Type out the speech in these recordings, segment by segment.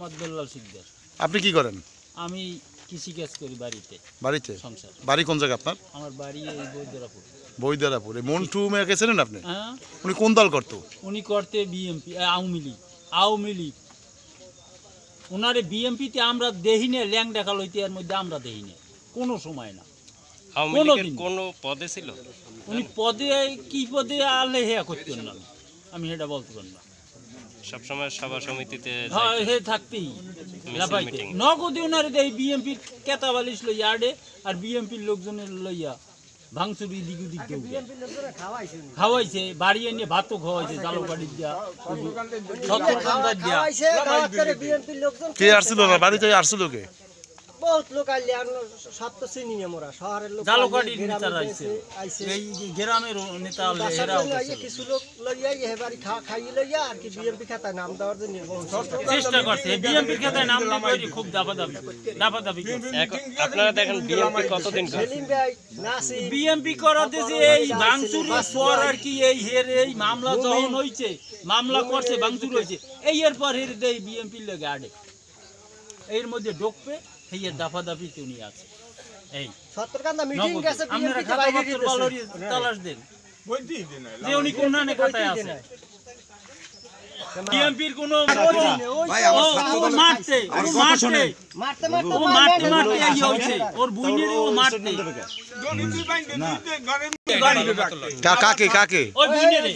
মদবেল্লাল সিকদার। আপনি কি করেন? আমি কৃষিকাজ করি বাড়িতে। বাড়িতে? সংসার। বাড়ি কোন জায়গা আপনার? আমার বাড়ি এই বৈদ্যরাপুর। বৈদ্যরাপুর। এই মন্টু মেয়াকে চেনেন আপনি? হ্যাঁ। উনি কোন দল করতো? উনি করতে বিএমপি, আওয়ামী লীগ। ওনারে বিএমপিতে আমরা দেহি না, ল্যাং দেখা লইতে এর মধ্যে আমরা দেহি না, কোনো সময় না। আওয়ামী লীগের কোন পদে ছিল? উনি পদে কি পদে আলে হেয়া করতেন না, আমি সেটা বলতে পারি না। সবসময় সভা সমিতিতে হ্যাঁ, হে থাকতেই লাফাইতে নগদে ওনারে দেই বিএমপির কেতাবালিশ লইয়া আডে, আর বিএমপির লোকজনের লইয়া ভাঙচুরি দিক উদিক খাওয়াইছে, বাড়ি এনে ভাতও খাওয়াইছে, জালো বাড়ি দিয়া কে আসছিল না বাড়িতে? আসছিল কে? বহুত লোক আইলে সব তো চিনি আমরা শহরের লোক জালুকাটির নেতা আইছে, এই গ্রামের নেতা আলে হেরাও কিছু লোক লইয়া এবারে খাই লইয়া আর কি বিএমপি খাতায় নাম দেওয়ার জন্য চেষ্টা করছে। বিএমপি খাতায় নাম দিতে খুব দাপাদাপি করছে। আপনারা দেখেন বিএমপি কতদিন করে? সেলিম ভাই নাসি বিএমপি করাতেছে এই ভাঙচুরের পর আর কি, এই হের এই মামলা যখন হইছে, মামলা করছে, ভাঙচুর হয়েছে, এই এর পর হের দেই বিএমপির লেগে আডে, এর মধ্যে ঢোকবে এই দাফাদাফি উনি আছে। এই সত্তরকান্দা মিটিং গেছে আপনারা খাতা পত্র বালরি তালাশ দেন যে উনি কোন খাতায় আছে। বিএমপির কোন মারতে এই হইছে, ওর বুইনের ও মারতে কাকে কাকে? ওই বুইনেরে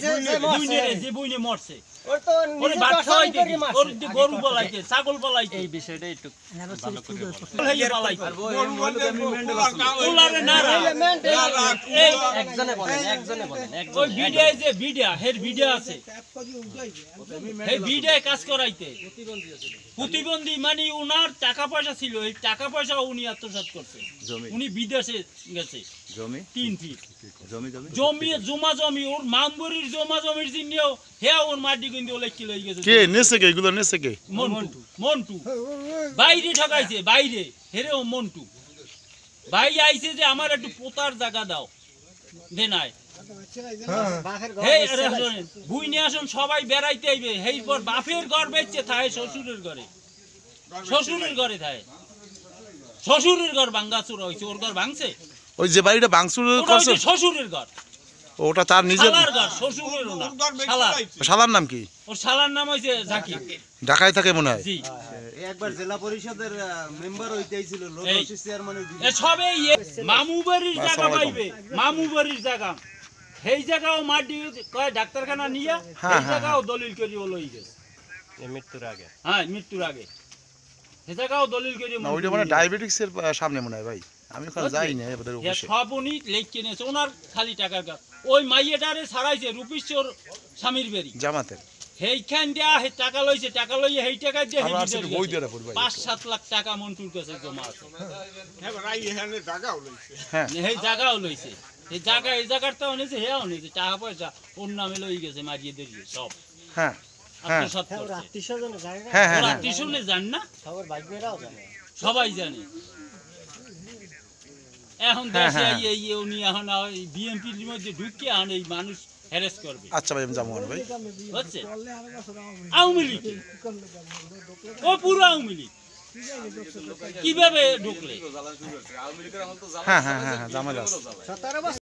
যে বুইনে মরছে, ওর তো ওরে ভাত খাওয়াইতে, ওর গরু বলাইতে, ছাগল বলাইতে, এই বিষয়টা একটু ভালো করে বলুন। হেই বলাইতে ওলারে না এই একজনে বলেন ওই ভিডিও যে ভিডিও হের ভিডিও আছে, এই ভিডিও কাজ করাইতে প্রতিবন্ধী, মানে উনার টাকা পয়সা ছিল, এই টাকা পয়সা উনি আত্মসাৎ করছে। উনি বিদেশে গেছে, জমি 3 ফিট জমি জমি ওর মামবুরির জমির জিনিও হে ওর মাটি কিন্তু ওলে কি লই গেছে। কে নেছে? কে এগুলো নেছে? কে? মন্টু বাইরে ঠকাইছে, বাইরে হেরে ও মন্টু ভাই আইছে যে আমার একটু পোতার জায়গা দাও দে নাই। বুই নিয়ে আসুন, সবাই বেড়াইতে আইবে, হেই পর বাপের ঘর বেচছে থাকে শ্বশুরের ঘরে, শ্বশুরের ঘরে থাকে, শ্বশুরের ঘর ভাঙ্গাচুর হয়েছে, ওর ঘর ভাঙছে, ওই যে বাড়িটা ভাঙচুর করছে শ্বশুরের ঘর, ওটা তার নিজের ঘর, শ্বশুরেরও না, শালার নাম কি? ওর শালার নাম হইছে জাকির, ঢাকায় থাকে মনে হয়। জি একবার জেলা পরিষদের মেম্বার হইতেছিল লোকসভা চেয়ারম্যানের সবে মামু বাড়ির জায়গা পাইবে, মামু বাড়ির জায়গা, সেই জায়গাও মাটি কয় ডাক্তারখানা নিয়ে সেই জায়গাও দলিল করি লই গেছে মৃত্যুর আগে। হ্যাঁ, মৃত্যুর আগে সেই জায়গাও দলিল করি। ওইটা মানে ডায়াবেটিক্স এর সামনে মনে হয় ভাই, আমি ওখানে যাই না এবারে অফিসে। সব উনি লেখকে নিয়েছে, ওনার খালি টাকার কাজ। ওই মাইয়াটারে ছাড়াইছে রূপেশ্বর স্বামীর বাড়ি জামাতের, সেইখান দিয়া টাকা লইছে, টাকা লইয়ে সেই টাকা দিয়ে 5-7 লাখ টাকা মন্টুর কাছে জমা আছে। হ্যাঁ, এই জায়গাও লইছে, এই জায়গা, এই জায়গাটা অনেছে, হেয়াও নিয়েছে, টাকা পয়সা ওর নামে লই গেছে, মারিয়ে দিয়ে সব। হ্যাঁ আত্মসাৎ করছে। আত্মীয়স্বজনের জায়গা হ্যাঁ হ্যাঁ আত্মীয়স্বজনে জান না, সবার ভাই বেরাও জানে, সবাই জানে। এখন দেশে এই উনি এখন বিএনপির মধ্যে ঢুকে এখন এই মানুষ হ্যারেস করবে। আচ্ছা ভাই, আমি যাবো ভাই, বুঝছে? আওয়ামী লীগ, ও পুরো আওয়ামী লীগ কিভাবে ঢুকলে? হ্যাঁ হ্যাঁ হ্যাঁ, জামাল আছে। 17 বছর